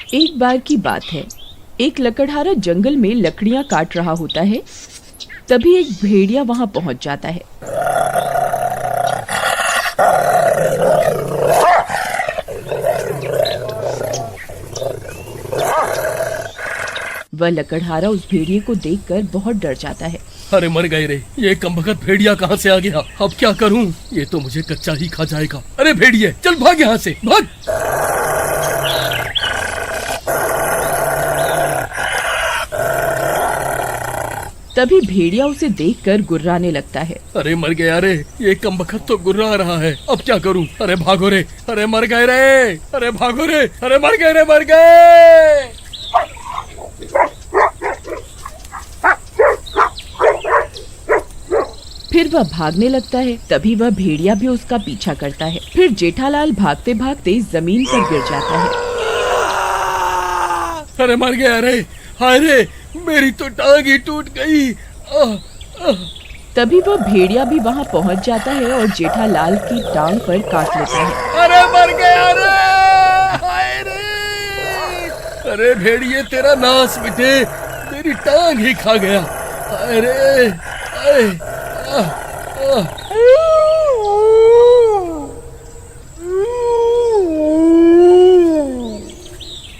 एक बार की बात है, एक लकड़हारा जंगल में लकड़ियां काट रहा होता है। तभी एक भेड़िया वहां पहुंच जाता है। वह लकड़हारा उस भेड़िए को देखकर बहुत डर जाता है। अरे मर गए रे, ये कमबख्त भेड़िया कहाँ से आ गया? अब क्या करूं? ये तो मुझे कच्चा ही खा जाएगा। अरे भेड़िए, चल भाग यहाँ से, भाग। तभी भेड़िया उसे देखकर गुर्राने लगता है। अरे मर गया रे, ये कमबख्त तो गुर्रा रहा है। अब क्या करूं? अरे भागो रे, अरे मर गए रे, अरे भागो रे, अरे मर गए रे, मर गए। फिर वह भागने लगता है। तभी वह भेड़िया भी उसका पीछा करता है। फिर जेठालाल भागते भागते जमीन पर गिर जाता है। अरे मर गया रे, हाय रे, मेरी तो टांग ही टूट गई। तभी वह भेड़िया भी वहाँ पहुँच जाता है और जेठालाल की टांग पर काट लेता है। अरे मर गया रे, हाय रे। अरे भेड़िए, तेरा नाश मिटे, मेरी टांग ही खा गया। हाय रे, हाय।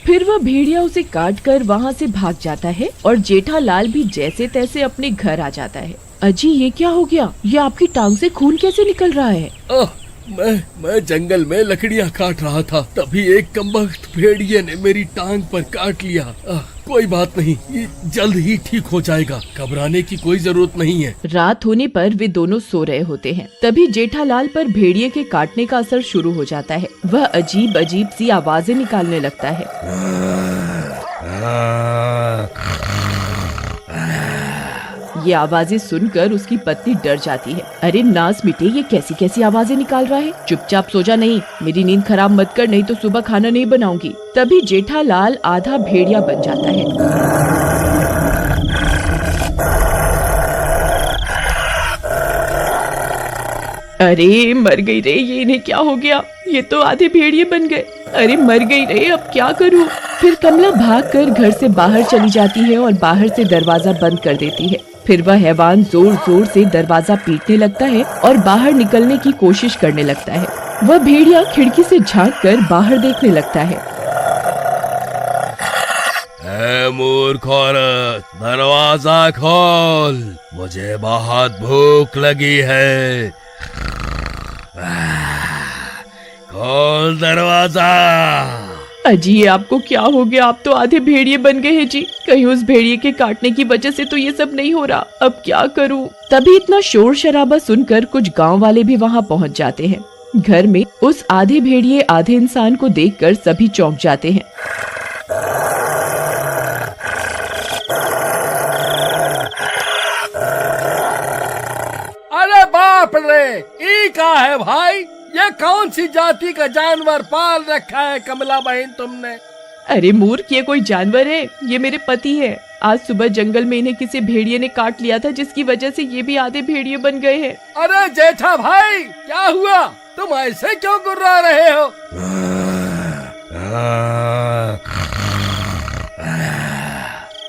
फिर वह भेड़िया उसे काट कर वहाँ से भाग जाता है और जेठालाल भी जैसे तैसे अपने घर आ जाता है। अजी, ये क्या हो गया? ये आपकी टांग से खून कैसे निकल रहा है? मैं जंगल में लकड़ियाँ काट रहा था, तभी एक कमबख्त भेड़िए ने मेरी टांग पर काट लिया। कोई बात नहीं, ये जल्द ही ठीक हो जाएगा, घबराने की कोई जरूरत नहीं है। रात होने पर वे दोनों सो रहे होते हैं। तभी जेठालाल पर भेड़िए के काटने का असर शुरू हो जाता है। वह अजीब अजीब सी आवाजें निकालने लगता है। ये आवाजें सुनकर उसकी पत्नी डर जाती है। अरे नास मिटे, ये कैसी कैसी आवाजें निकाल रहा है? चुपचाप सो जा, नहीं मेरी नींद खराब मत कर, नहीं तो सुबह खाना नहीं बनाऊंगी। तभी जेठालाल आधा भेड़िया बन जाता है। अरे मर गई रे, ये इन्हें क्या हो गया? ये तो आधे भेड़िए बन गए। अरे मर गई रे, अब क्या करूं? फिर कमला भागकर घर से बाहर चली जाती है और बाहर से दरवाजा बंद कर देती है। फिर वह हैवान जोर जोर से दरवाजा पीटने लगता है और बाहर निकलने की कोशिश करने लगता है। वह भेड़िया खिड़की से झांककर बाहर देखने लगता है। मूर्ख औरत, दरवाजा खोल, मुझे बहुत भूख लगी है। खोल दरवाजा। अजी, ये आपको क्या हो गया? आप तो आधे भेड़िए बन गए हैं जी। कहीं उस भेड़िए के काटने की वजह से तो ये सब नहीं हो रहा। अब क्या करूं? तभी इतना शोर शराबा सुनकर कुछ गांव वाले भी वहां पहुंच जाते हैं। घर में उस आधे भेड़िए आधे इंसान को देखकर सभी चौंक जाते हैं। अरे बाप रे, ये क्या है भाई? ये कौन सी जाति का जानवर पाल रखा है कमला बहन तुमने? अरे मूर्ख, ये कोई जानवर है? ये मेरे पति है। आज सुबह जंगल में इन्हें किसी भेड़िए ने काट लिया था, जिसकी वजह से ये भी आधे भेड़िए बन गए हैं। अरे जेठा भाई, क्या हुआ? तुम ऐसे क्यों गुर्रा रहे हो?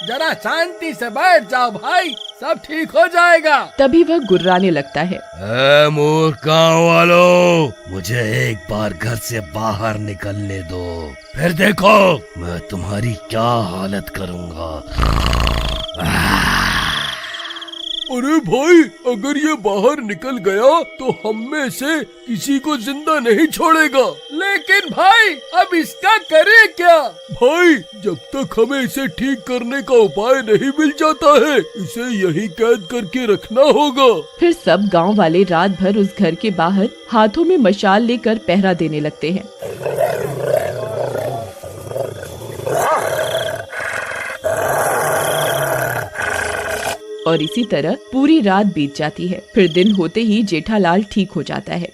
जरा शांति से बैठ जाओ भाई, सब ठीक हो जाएगा। तभी वह गुर्राने लगता है। मूर्ख गाँव वालों, मुझे एक बार घर से बाहर निकलने दो, फिर देखो मैं तुम्हारी क्या हालत करूँगा। अरे भाई, अगर ये बाहर निकल गया तो हम में से किसी को जिंदा नहीं छोड़ेगा। लेकिन भाई, अब इसका करे क्या? भाई, जब तक हमें इसे ठीक करने का उपाय नहीं मिल जाता है, इसे यही कैद करके रखना होगा। फिर सब गांव वाले रात भर उस घर के बाहर हाथों में मशाल लेकर पहरा देने लगते हैं। और इसी तरह पूरी रात बीत जाती है। फिर दिन होते ही जेठालाल ठीक हो जाता है।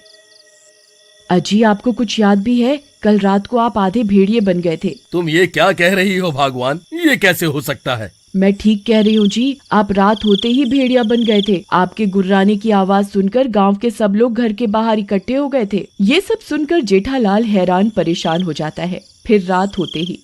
अजी, आपको कुछ याद भी है? कल रात को आप आधे भेड़िए बन गए थे। तुम ये क्या कह रही हो भगवान? ये कैसे हो सकता है? मैं ठीक कह रही हूँ जी। आप रात होते ही भेड़िया बन गए थे। आपके गुर्राने की आवाज सुनकर गांव के सब लोग घर के बाहर इकट्ठे हो गए थे। ये सब सुनकर जेठालाल हैरान परेशान हो जाता है। फिर रात होते ही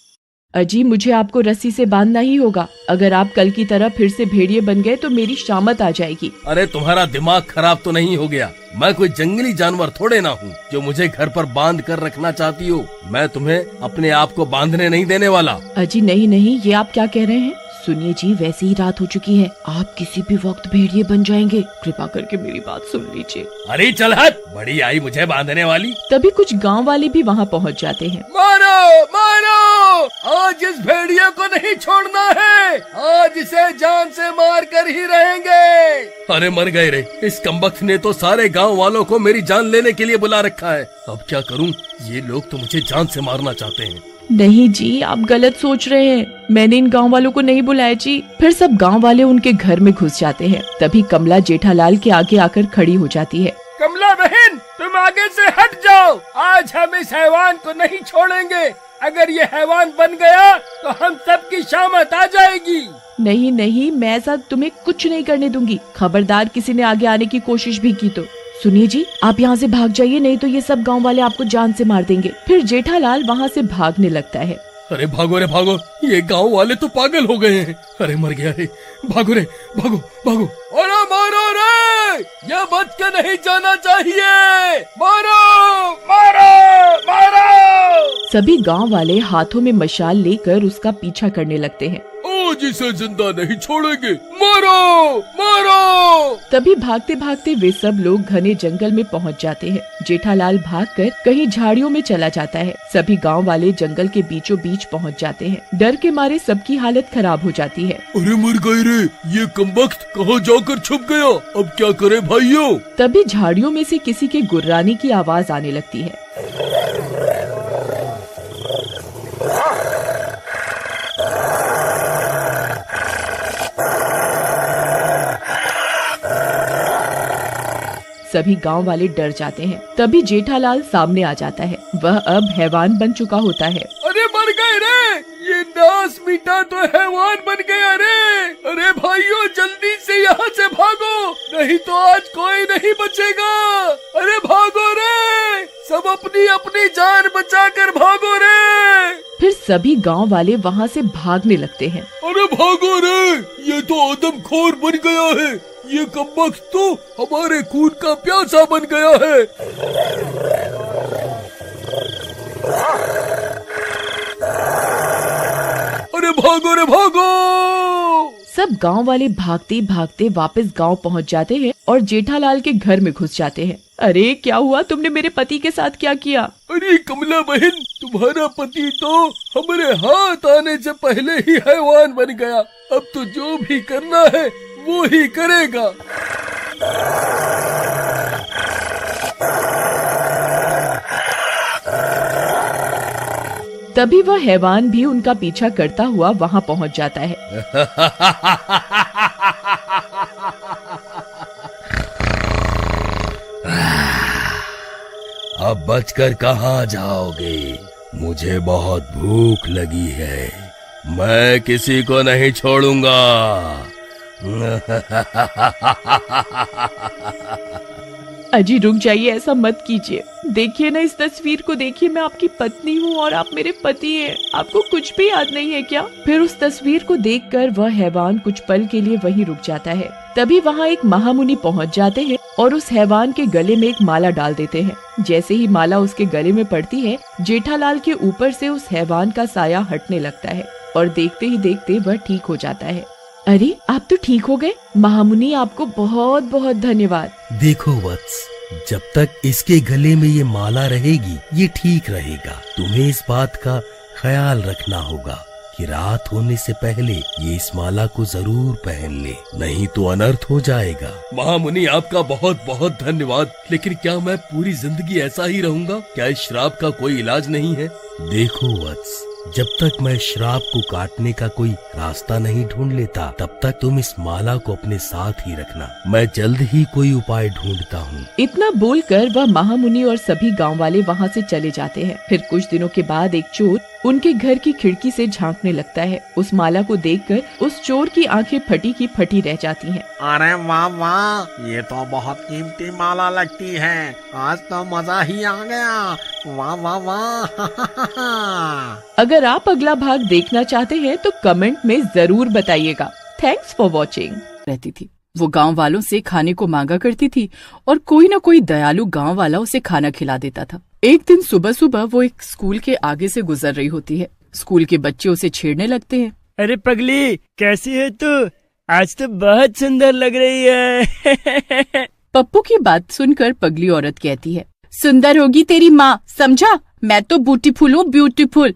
अजी मुझे आपको रस्सी से बांधना ही होगा। अगर आप कल की तरह फिर से भेड़िए बन गए तो मेरी शामत आ जाएगी। अरे तुम्हारा दिमाग खराब तो नहीं हो गया? मैं कोई जंगली जानवर थोड़े ना हूँ जो मुझे घर पर बांध कर रखना चाहती हो। मैं तुम्हें अपने आप को बांधने नहीं देने वाला। अजी नहीं नहीं, ये आप क्या कह रहे हैं? सुनिए जी, वैसे ही रात हो चुकी है, आप किसी भी वक्त भेड़िए बन जाएंगे। कृपा करके मेरी बात सुन लीजिए। अरे चल हट, बड़ी आई मुझे बांधने वाली। तभी कुछ गांव वाले भी वहां पहुंच जाते हैं। मारो मारो, आज इस भेड़िए को नहीं छोड़ना है, आज इसे जान से मार कर ही रहेंगे। अरे मर गए रे, इस कमबख्त ने तो सारे गांव वालों को मेरी जान लेने के लिए बुला रखा है। अब क्या करूं? ये लोग तो मुझे जान से मारना चाहते हैं। नहीं जी, आप गलत सोच रहे हैं, मैंने इन गांव वालों को नहीं बुलाया जी। फिर सब गांव वाले उनके घर में घुस जाते हैं। तभी कमला जेठालाल के आगे आकर खड़ी हो जाती है। कमला बहन, तुम आगे से हट जाओ, आज हम इस हैवान को नहीं छोड़ेंगे। अगर ये हैवान बन गया तो हम सबकी शामत आ जाएगी। नहीं नहीं, मैं ऐसा तुम्हें कुछ नहीं करने दूंगी। खबरदार किसी ने आगे आने की कोशिश भी की तो। सुनिए जी, आप यहाँ से भाग जाइए, नहीं तो ये सब गांव वाले आपको जान से मार देंगे। फिर जेठालाल वहाँ से भागने लगता है। अरे भागो रे भागो, ये गांव वाले तो पागल हो गए हैं। अरे मर गया रे, भागो रे भागो भागो। अरे मारो रे, ये बच के नहीं जाना चाहिए। मारो मारो मारो। सभी गांव वाले हाथों में मशाल लेकर उसका पीछा करने लगते हैं। आज इसे जिंदा नहीं छोड़ेंगे, मारो मारो। तभी भागते भागते वे सब लोग घने जंगल में पहुंच जाते हैं। जेठालाल भागकर कहीं झाड़ियों में चला जाता है। सभी गांव वाले जंगल के बीचों बीच पहुंच जाते हैं। डर के मारे सबकी हालत खराब हो जाती है। अरे मर गए रे, ये कमबख्त कहाँ जाकर छुप गया? अब क्या करे भाइयों? तभी झाड़ियों में से किसी के गुर्राने की आवाज आने लगती है। सभी गांव वाले डर जाते हैं। तभी जेठालाल सामने आ जाता है। वह अब हैवान बन चुका होता है। अरे मर गए रे, ये नास मीठा तो हैवान बन गया रे। अरे भाइयों, जल्दी से यहाँ से भागो, नहीं तो आज कोई नहीं बचेगा। अरे भागो रे, सब अपनी अपनी जान बचाकर भागो रे। फिर सभी गांव वाले वहाँ से भागने लगते हैं। अरे भागो रे, ये तो आदमखोर बन गया है। ये कमबख्त तो हमारे खून का प्यासा बन गया है। अरे भागो रे भागो। सब गांव वाले भागते भागते वापस गांव पहुंच जाते हैं और जेठालाल के घर में घुस जाते हैं। अरे क्या हुआ, तुमने मेरे पति के साथ क्या किया? अरे कमला बहन, तुम्हारा पति तो हमारे हाथ आने से पहले ही हैवान बन गया। अब तो जो भी करना है वो ही करेगा। तभी वह हैवान भी उनका पीछा करता हुआ वहाँ पहुँच जाता है। अब बचकर कहाँ जाओगे? मुझे बहुत भूख लगी है, मैं किसी को नहीं छोड़ूंगा। अजी रुक जाइए, ऐसा मत कीजिए। देखिए ना, इस तस्वीर को देखिए, मैं आपकी पत्नी हूँ और आप मेरे पति हैं। आपको कुछ भी याद नहीं है क्या? फिर उस तस्वीर को देखकर वह हैवान कुछ पल के लिए वहीं रुक जाता है। तभी वहाँ एक महामुनि पहुँच जाते हैं और उस हैवान के गले में एक माला डाल देते हैं। जैसे ही माला उसके गले में पड़ती है, जेठालाल के ऊपर से उस हैवान का साया हटने लगता है और देखते ही देखते वह ठीक हो जाता है। अरे आप तो ठीक हो गए। महामुनि, आपको बहुत बहुत धन्यवाद। देखो वत्स, जब तक इसके गले में ये माला रहेगी ये ठीक रहेगा। तुम्हें इस बात का ख्याल रखना होगा कि रात होने से पहले ये इस माला को जरूर पहन ले, नहीं तो अनर्थ हो जाएगा। महामुनि, आपका बहुत बहुत धन्यवाद। लेकिन क्या मैं पूरी जिंदगी ऐसा ही रहूंगा? क्या इस श्राप का कोई इलाज नहीं है? देखो वत्स, जब तक मैं श्राप को काटने का कोई रास्ता नहीं ढूंढ लेता तब तक तुम इस माला को अपने साथ ही रखना। मैं जल्द ही कोई उपाय ढूंढता हूँ। इतना बोलकर वह महामुनि और सभी गांव वाले वहाँ से चले जाते हैं। फिर कुछ दिनों के बाद एक चोर उनके घर की खिड़की से झांकने लगता है। उस माला को देखकर उस चोर की आंखें फटी की फटी रह जाती हैं। अरे वाह वाह, ये तो बहुत कीमती माला लगती है। आज तो मजा ही आ गया। वाह वाह वाह। अगर आप अगला भाग देखना चाहते हैं तो कमेंट में जरूर बताइएगा। Thanks for watching. रहती थी, वो गांव वालों से खाने को मांगा करती थी और कोई न कोई दयालु गांव वाला उसे खाना खिला देता था। एक दिन सुबह सुबह वो एक स्कूल के आगे से गुजर रही होती है। स्कूल के बच्चे उसे छेड़ने लगते हैं। अरे पगली, कैसी है तू? आज तो बहुत सुंदर लग रही है। पप्पू की बात सुनकर पगली औरत कहती है, सुंदर होगी तेरी माँ, समझा? मैं तो ब्यूटीफुल हूँ, ब्यूटीफुल।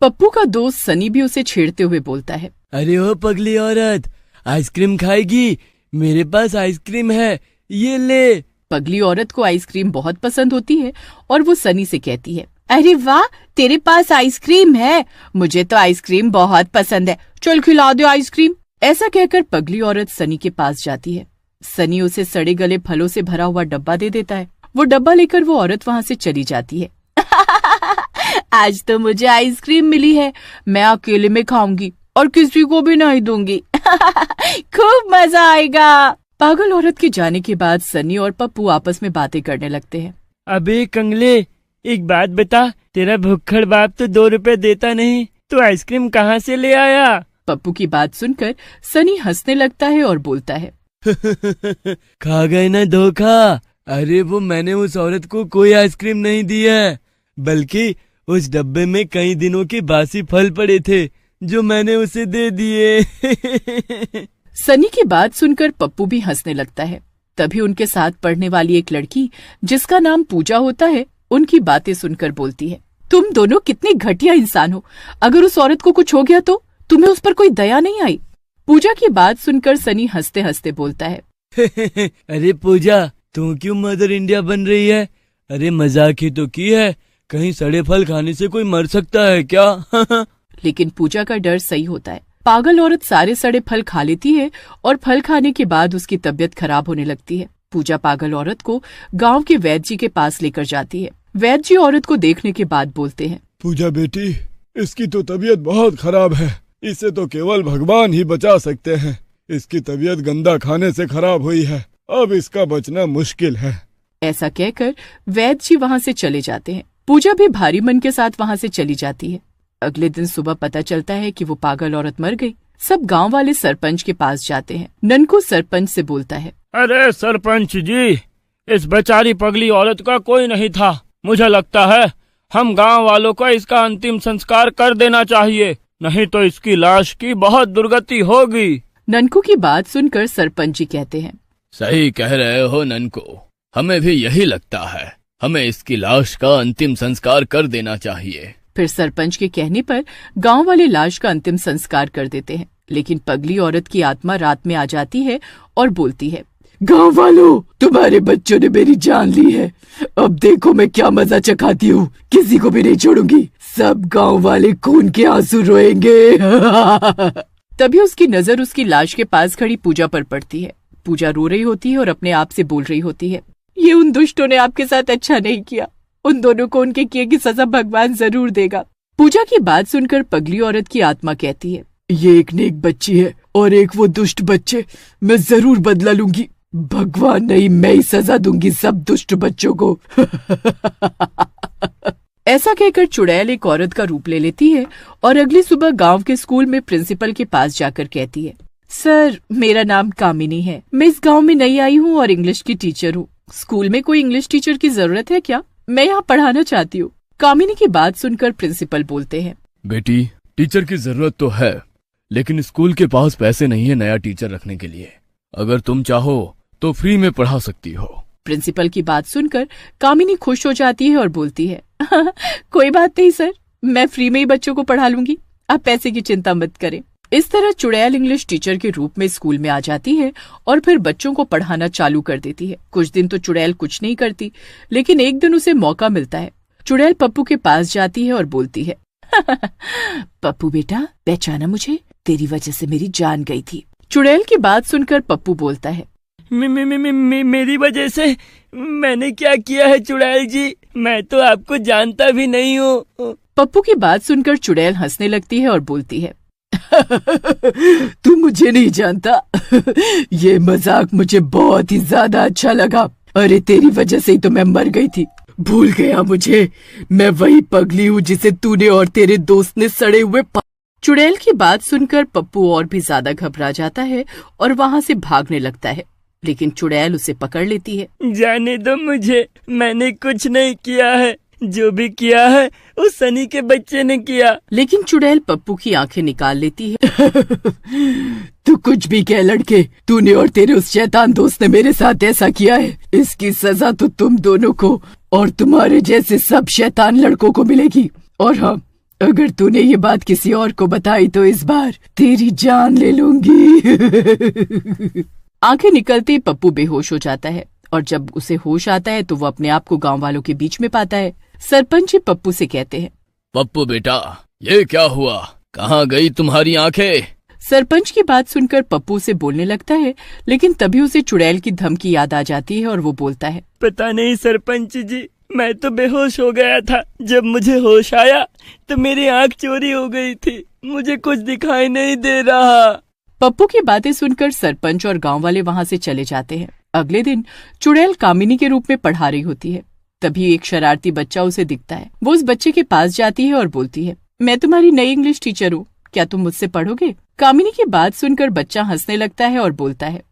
पप्पू का दोस्त सनी भी उसे छेड़ते हुए बोलता है, अरे ओ पगली औरत, आइसक्रीम खाएगी? मेरे पास आइसक्रीम है, ये ले। पगली औरत को आइसक्रीम बहुत पसंद होती है और वो सनी से कहती है, अरे वाह, तेरे पास आइसक्रीम है? मुझे तो आइसक्रीम बहुत पसंद है, चल खिला दो आइसक्रीम। ऐसा कहकर पगली औरत सनी के पास जाती है। सनी उसे सड़े गले फलों से भरा हुआ डब्बा दे देता है। वो डब्बा लेकर वो औरत वहाँ से चली जाती है। आज तो मुझे आइसक्रीम मिली है, मैं अकेले में खाऊंगी और किसी को भी नहीं दूंगी। खूब मजा आएगा। पागल औरत के जाने के बाद सनी और पप्पू आपस में बातें करने लगते हैं। अबे कंगले, एक बात बता, तेरा भुक्खड़ बाप तो 2 रुपए देता नहीं, तू आइसक्रीम कहाँ से ले आया? पप्पू की बात सुनकर सनी हंसने लगता है और बोलता है, खा गए ना धोखा। अरे वो मैंने उस औरत को कोई आइसक्रीम नहीं दी है, बल्कि उस डब्बे में कई दिनों के बासी फल पड़े थे जो मैंने उसे दे दिए। सनी की बात सुनकर पप्पू भी हंसने लगता है। तभी उनके साथ पढ़ने वाली एक लड़की, जिसका नाम पूजा होता है, उनकी बातें सुनकर बोलती है, तुम दोनों कितने घटिया इंसान हो। अगर उस औरत को कुछ हो गया तो तुम्हें उस पर कोई दया नहीं आई। पूजा की बात सुनकर सनी हंसते हंसते बोलता है, अरे पूजा, तू क्यों मदर इंडिया बन रही है? अरे मजाक ही तो की है, कहीं सड़े फल खाने से कोई मर सकता है क्या? लेकिन पूजा का डर सही होता है। पागल औरत सारे सड़े फल खा लेती है और फल खाने के बाद उसकी तबीयत खराब होने लगती है। पूजा पागल औरत को गांव के वैद्य जी के पास लेकर जाती है। वैद्य जी औरत को देखने के बाद बोलते हैं, पूजा बेटी, इसकी तो तबीयत बहुत खराब है, इसे तो केवल भगवान ही बचा सकते हैं। इसकी तबीयत गंदा खाने से खराब हुई है, अब इसका बचना मुश्किल है। ऐसा कहकर वैद्य जी वहाँ से चले जाते हैं। पूजा भी भारी मन के साथ वहाँ से चली जाती है। अगले दिन सुबह पता चलता है कि वो पागल औरत मर गई। सब गांव वाले सरपंच के पास जाते हैं। ननकू सरपंच से बोलता है, अरे सरपंच जी, इस बेचारी पगली औरत का कोई नहीं था। मुझे लगता है हम गांव वालों को इसका अंतिम संस्कार कर देना चाहिए, नहीं तो इसकी लाश की बहुत दुर्गति होगी। ननकू की बात सुनकर सरपंच जी कहते हैं, सही कह रहे हो ननको, हमें भी यही लगता है। हमें इसकी लाश का अंतिम संस्कार कर देना चाहिए। फिर सरपंच के कहने पर गांव वाले लाश का अंतिम संस्कार कर देते हैं। लेकिन पगली औरत की आत्मा रात में आ जाती है और बोलती है, गांव वालों, तुम्हारे बच्चों ने मेरी जान ली है। अब देखो मैं क्या मजा चखाती हूँ, किसी को भी नहीं छोड़ूंगी। सब गांव वाले खून के आंसू रोएंगे। तभी उसकी नजर उसकी लाश के पास खड़ी पूजा पर पड़ती है। पूजा रो रही होती है और अपने आप से बोल रही होती है, ये उन दुष्टों ने आपके साथ अच्छा नहीं किया। उन दोनों को उनके किए की सजा भगवान जरूर देगा। पूजा की बात सुनकर पगली औरत की आत्मा कहती है, ये एक नेक बच्ची है और एक वो दुष्ट बच्चे, मैं जरूर बदला लूंगी। भगवान नहीं, मैं ही सजा दूंगी सब दुष्ट बच्चों को। ऐसा कहकर चुड़ैल एक औरत का रूप ले लेती है और अगली सुबह गांव के स्कूल में प्रिंसिपल के पास जाकर कहती है, सर मेरा नाम कामिनी है, मैं इस गांव में नई आई हूँ और इंग्लिश की टीचर हूँ। स्कूल में कोई इंग्लिश टीचर की जरूरत है क्या? मैं यहाँ पढ़ाना चाहती हूँ। कामिनी की बात सुनकर प्रिंसिपल बोलते हैं, बेटी, टीचर की जरूरत तो है, लेकिन स्कूल के पास पैसे नहीं है नया टीचर रखने के लिए। अगर तुम चाहो तो फ्री में पढ़ा सकती हो। प्रिंसिपल की बात सुनकर कामिनी खुश हो जाती है और बोलती है, कोई बात नहीं सर, मैं फ्री में ही बच्चों को पढ़ा लूंगी, आप पैसे की चिंता मत करें। इस तरह चुड़ैल इंग्लिश टीचर के रूप में स्कूल में आ जाती है और फिर बच्चों को पढ़ाना चालू कर देती है। कुछ दिन तो चुड़ैल कुछ नहीं करती, लेकिन एक दिन उसे मौका मिलता है। चुड़ैल पप्पू के पास जाती है और बोलती है, पप्पू बेटा, पहचाना मुझे? तेरी वजह से मेरी जान गई थी। चुड़ैल की बात सुनकर पप्पू बोलता है, मेरी वजह से? मैंने क्या किया है चुड़ैल जी? मैं तो आपको जानता भी नहीं हूँ। पप्पू की बात सुनकर चुड़ैल हंसने लगती है और बोलती है, तू मुझे नहीं जानता। ये मजाक मुझे बहुत ही ज्यादा अच्छा लगा। अरे तेरी वजह से ही तो मैं मर गई थी। भूल गया मुझे, मैं वही पगली हूँ जिसे तूने और तेरे दोस्त ने सड़े हुए चुड़ैल की बात सुनकर पप्पू और भी ज्यादा घबरा जाता है और वहाँ से भागने लगता है, लेकिन चुड़ैल उसे पकड़ लेती है। जाने दो मुझे, मैंने कुछ नहीं किया है। जो भी किया है उस सनी के बच्चे ने किया। लेकिन चुड़ैल पप्पू की आंखें निकाल लेती है। तू कुछ भी कह लड़के, तूने और तेरे उस शैतान दोस्त ने मेरे साथ ऐसा किया है। इसकी सजा तो तुम दोनों को और तुम्हारे जैसे सब शैतान लड़कों को मिलेगी। और हाँ, अगर तूने ये बात किसी और को बताई तो इस बार तेरी जान ले लूंगी। आंखें निकलते ही पप्पू बेहोश हो जाता है और जब उसे होश आता है तो वो अपने आप को गांव वालों के बीच में पाता है। सरपंच जी पप्पू से कहते हैं, पप्पू बेटा, ये क्या हुआ? कहाँ गई तुम्हारी आंखें? सरपंच की बात सुनकर पप्पू से बोलने लगता है, लेकिन तभी उसे चुड़ैल की धमकी याद आ जाती है और वो बोलता है, पता नहीं सरपंच जी, मैं तो बेहोश हो गया था। जब मुझे होश आया तो मेरी आंख चोरी हो गई थी। मुझे कुछ दिखाई नहीं दे रहा। पप्पू की बातें सुनकर सरपंच और गांव वाले वहां से चले जाते हैं। अगले दिन चुड़ैल कामिनी के रूप में पढ़ा रही होती है। तभी एक शरारती बच्चा उसे दिखता है। वो उस बच्चे के पास जाती है और बोलती है, मैं तुम्हारी नई इंग्लिश टीचर हूँ, क्या तुम मुझसे पढ़ोगे? कामिनी की बात सुनकर बच्चा हंसने लगता है और बोलता है,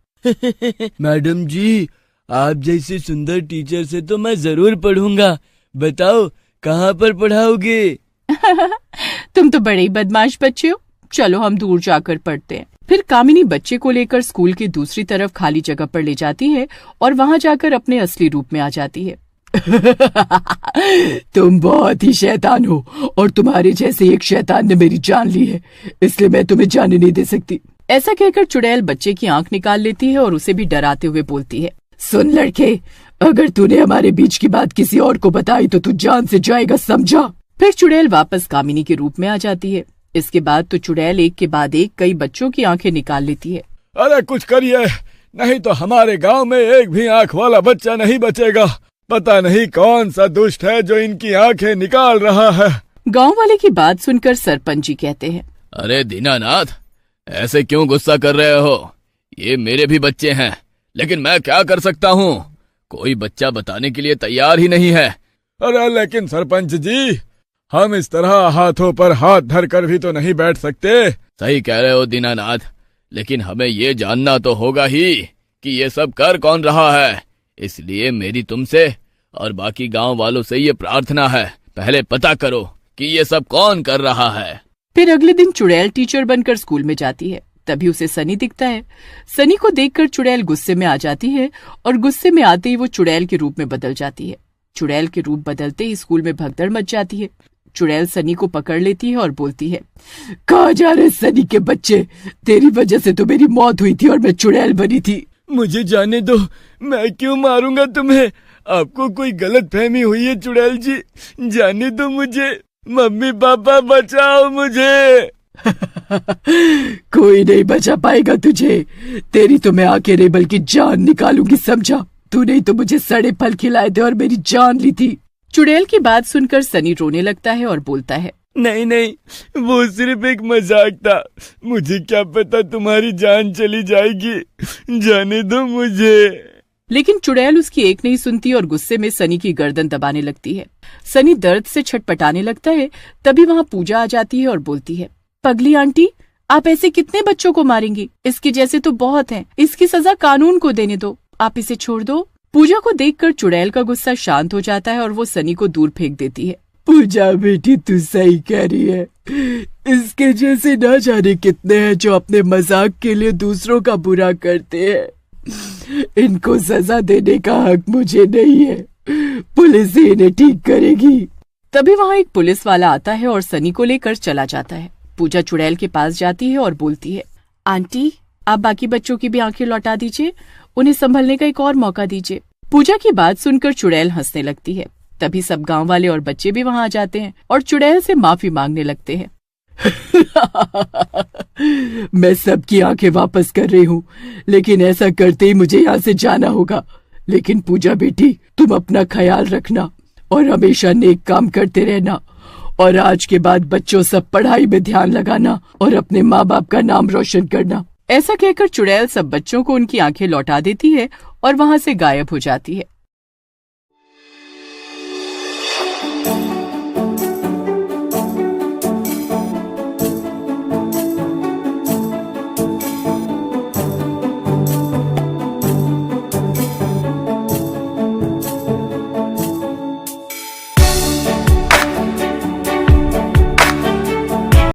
मैडम जी, आप जैसे सुंदर टीचर से तो मैं जरूर पढ़ूंगा। बताओ कहाँ पर पढ़ाओगे? तुम तो बड़े ही बदमाश बच्चे हो, चलो हम दूर जाकर पढ़ते हैं। फिर कामिनी बच्चे को लेकर स्कूल की दूसरी तरफ खाली जगह पर ले जाती है और वहां जाकर अपने असली रूप में आ जाती है। तुम बहुत ही शैतान हो और तुम्हारे जैसे एक शैतान ने मेरी जान ली है, इसलिए मैं तुम्हें जाने नहीं दे सकती। ऐसा कहकर चुड़ैल बच्चे की आंख निकाल लेती है और उसे भी डराते हुए बोलती है, सुन लड़के, अगर तूने हमारे बीच की बात किसी और को बताई तो तू जान से जाएगा, समझा? फिर चुड़ैल वापस कामिनी के रूप में आ जाती है। इसके बाद तो चुड़ैल एक के बाद एक कई बच्चों की आंखें निकाल लेती है। अरे कुछ करिए, नहीं तो हमारे गांव में एक भी आंख वाला बच्चा नहीं बचेगा। पता नहीं कौन सा दुष्ट है जो इनकी आंखें निकाल रहा है। गांव वाले की बात सुनकर सरपंच जी कहते हैं, अरे दीनानाथ, ऐसे क्यों गुस्सा कर रहे हो? ये मेरे भी बच्चे हैं, लेकिन मैं क्या कर सकता हूँ? कोई बच्चा बताने के लिए तैयार ही नहीं है। अरे लेकिन सरपंच जी, हम इस तरह हाथों पर हाथ धर कर भी तो नहीं बैठ सकते। सही कह रहे हो दीनानाथ, लेकिन हमें ये जानना तो होगा ही कि ये सब कर कौन रहा है। इसलिए मेरी तुमसे और बाकी गांव वालों से ये प्रार्थना है, पहले पता करो कि ये सब कौन कर रहा है। फिर अगले दिन चुड़ैल टीचर बनकर स्कूल में जाती है। तभी उसे सनी दिखता है। सनी को देखकर चुड़ैल गुस्से में आ जाती है और गुस्से में आते ही वो चुड़ैल के रूप में बदल जाती है। चुड़ैल के रूप बदलते ही स्कूल में भगदड़ मच जाती है। चुड़ैल सनी को पकड़ लेती है और बोलती है, कहाँ जा रहे सनी के बच्चे? तेरी वजह से तो मेरी मौत हुई थी और मैं चुड़ैल बनी थी। मुझे जाने दो, मैं क्यों मारूंगा तुम्हें? आपको कोई गलत फहमी हुई है चुड़ैल जी, जाने दो मुझे। मम्मी पापा बचाओ मुझे। कोई नहीं बचा पाएगा तुझे। तेरी तो मैं आके नहीं बल्कि जान निकालूंगी, समझा? तूने तो मुझे सड़े फल खिलाए थे और मेरी जान ली थी। चुड़ैल की बात सुनकर सनी रोने लगता है और बोलता है, नहीं नहीं, वो सिर्फ एक मजाक था। मुझे क्या पता तुम्हारी जान चली जाएगी। जाने दो मुझे। लेकिन चुड़ैल उसकी एक नहीं सुनती और गुस्से में सनी की गर्दन दबाने लगती है। सनी दर्द से छटपटाने लगता है। तभी वहाँ पूजा आ जाती है और बोलती है, पगली आंटी, आप ऐसे कितने बच्चों को मारेंगी? इसके जैसे तो बहुत हैं। इसकी सजा कानून को देने दो, आप इसे छोड़ दो। पूजा को देखकर चुड़ैल का गुस्सा शांत हो जाता है और वो सनी को दूर फेंक देती है। पूजा बेटी, तू सही कह रही है। इसके जैसे न जाने कितने हैं जो अपने मजाक के लिए दूसरों का बुरा करते हैं। इनको सजा देने का हक मुझे नहीं है, पुलिस ही इन्हें ठीक करेगी। तभी वहाँ एक पुलिस वाला आता है और सनी को लेकर चला जाता है। पूजा चुड़ैल के पास जाती है और बोलती है, आंटी, आप बाकी बच्चों की भी आंखें लौटा दीजिए, उन्हें संभलने का एक और मौका दीजिए। पूजा की बात सुनकर चुड़ैल हंसने लगती है। तभी सब गांव वाले और बच्चे भी वहां आ जाते हैं और चुड़ैल से माफी मांगने लगते हैं। मैं सबकी आंखें वापस कर रही हूँ, लेकिन ऐसा करते ही मुझे यहाँ से जाना होगा। लेकिन पूजा बेटी, तुम अपना ख्याल रखना और हमेशा नेक काम करते रहना, और आज के बाद बच्चों सब पढ़ाई में ध्यान लगाना और अपने माँ बाप का नाम रोशन करना। ऐसा कहकर चुड़ैल सब बच्चों को उनकी आंखें लौटा देती है और वहाँ से गायब हो जाती है।